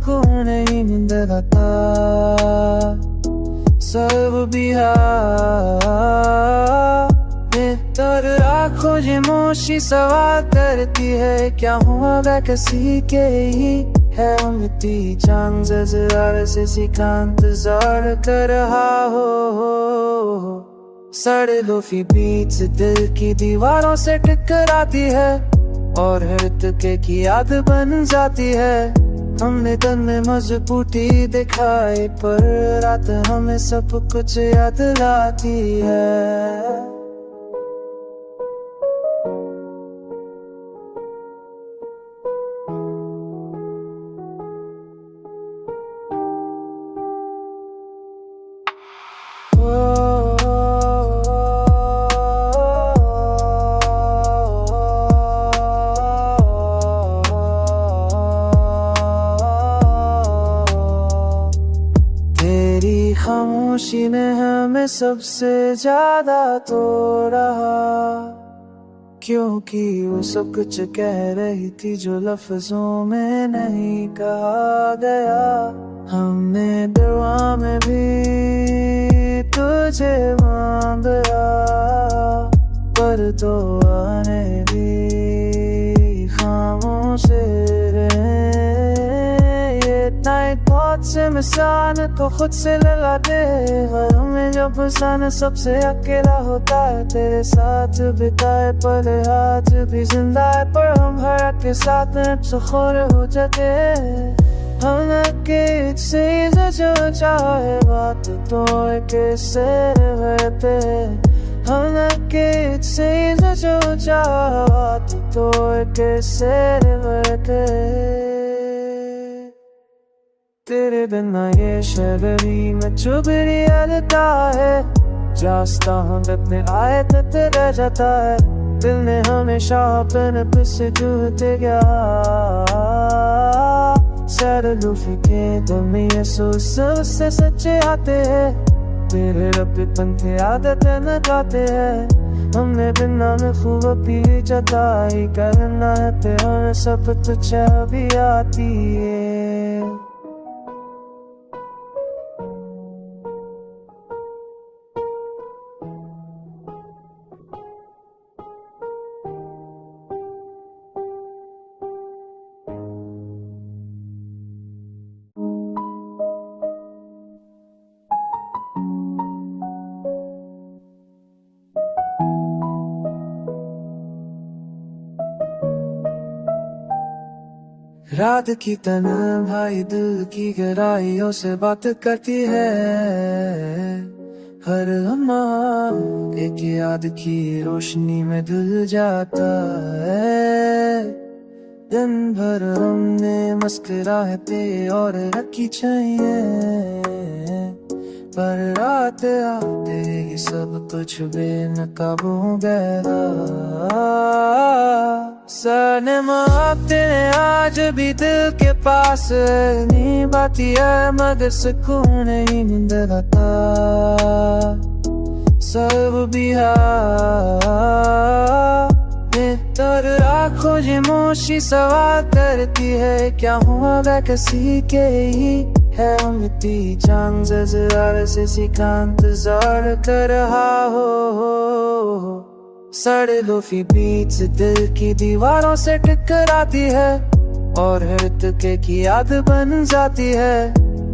सुकून नहीं नींद आता। सर्व बिहार तर आँखों खामोशी सवाल करती है, क्या हुआ वह किसी के ही है उम्मीदी। चांद जज़रार से सीखा इंतजार कर रहा हो। साढ़े लोफी बीच से दिल की दीवारों से टकराती है और हृदय की याद बन जाती है। हमने तन में मजबूती दिखाई पर रात हमें सब कुछ याद लाती है। खामोशी ने हमें सबसे ज्यादा तोड़ा, क्योंकि वो सब कुछ कह रही थी जो लफ्जों में नहीं कहा गया। हमने दुआ में भी तुझे मांगा पर तो आने भी खामोश रहे। बहुत से मिसान तो खुद से लगाते हैं, हमें जब सन सबसे अकेला होता है। तेरे साथ बिताए पल हाथ भी जिंदा है, पर हम हर के साथ सुखोर हो जाते। हम के से जो चाहे बात तो कैसे रहते। हम के से जो चाहे बात तो कैसे रहते। तेरे बिना ये शहरी में चुभरी अलता है, रास्ता हम अपने आए तक रह जाता है। दिल ने हमेशा अपने से जूते गया। सारे लूफी के दिल में ये सबसे सच्चे आते हैं। तेरे रब पंथे आदत न गाते हैं। हमने बिना में खूब पी जताई करना है तेरा सब तुझ भी आती है। रात की तन्हाई दिल की गहराइयों से बात करती है। हर लम्हा एक याद की रोशनी में धुल जाता है। दिन भर हमने मुस्कुराते और रखी चाहिए, पर रात आते ही सब कुछ बेनकाबू हो गया। सनम तेरे आज भी दिल के पास नींद आती है, मगर सुकून नहीं नींद आता। सर्व बिहार तर आँखों खामोशी सवाल करती है, क्या हुआ वह किसी के ही है उम्मीदी। चांद जज़रार से सीखा इंतजार कर रहा हो। साढ़े लोफी बीच से दिल की दीवारों से टकराती है और हृदय की याद बन जाती है।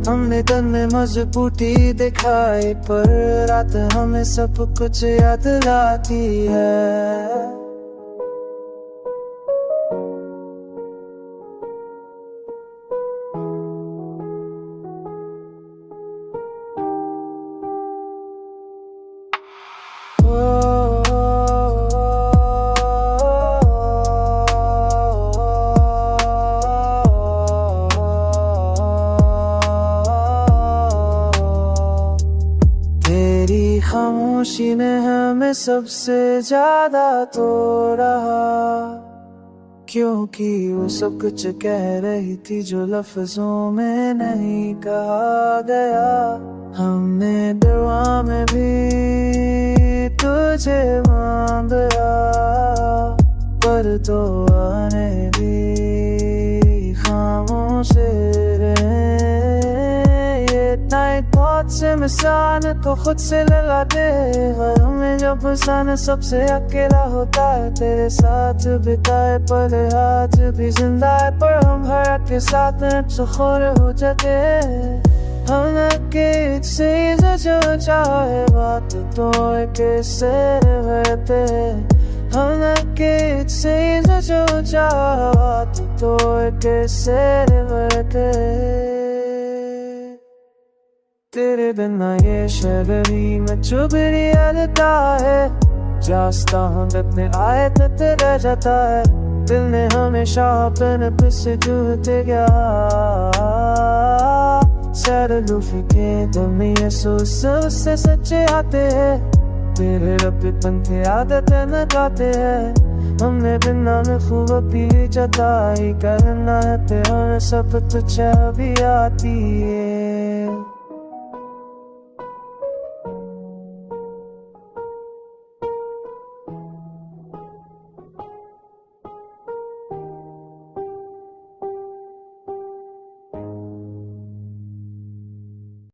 हमने तन में मजबूती दिखाई पर रात हमें सब कुछ याद लाती है। खामोशी ने हमें सबसे ज्यादा तोड़ा, क्योंकि वो सब कुछ कह रही थी जो लफ्जों में नहीं कहा गया। हमने दुआ में भी तुझे मांगा पर तो आने भी खामोश रहे। लेट नाइट बहुत से मिसान तो खुद से लगाते हैं हमें जब फसाना सबसे अकेला होता है तेरे साथ बिताए पल हाथ भी जिंदा है पर हम हर के साथ सुखोर हो जाते हैं हम से जो चाहे बात तो कैसे रहते हम से जो चाहे बात तो कैसे रहते तेरे बिना ये शहरी में चुभरी अलता है जास्ता हम अपने आए तो रह जाता है दिल ने हमेशा अपने पिछले जूते गया सारे लूफी के दिल में ये उससे सच्चे आते हैं तेरे रब्बे पंथे आदत न गाते हैं हमने बिना में खूब पी जताई करना है तेरा सब तुझे भी आती है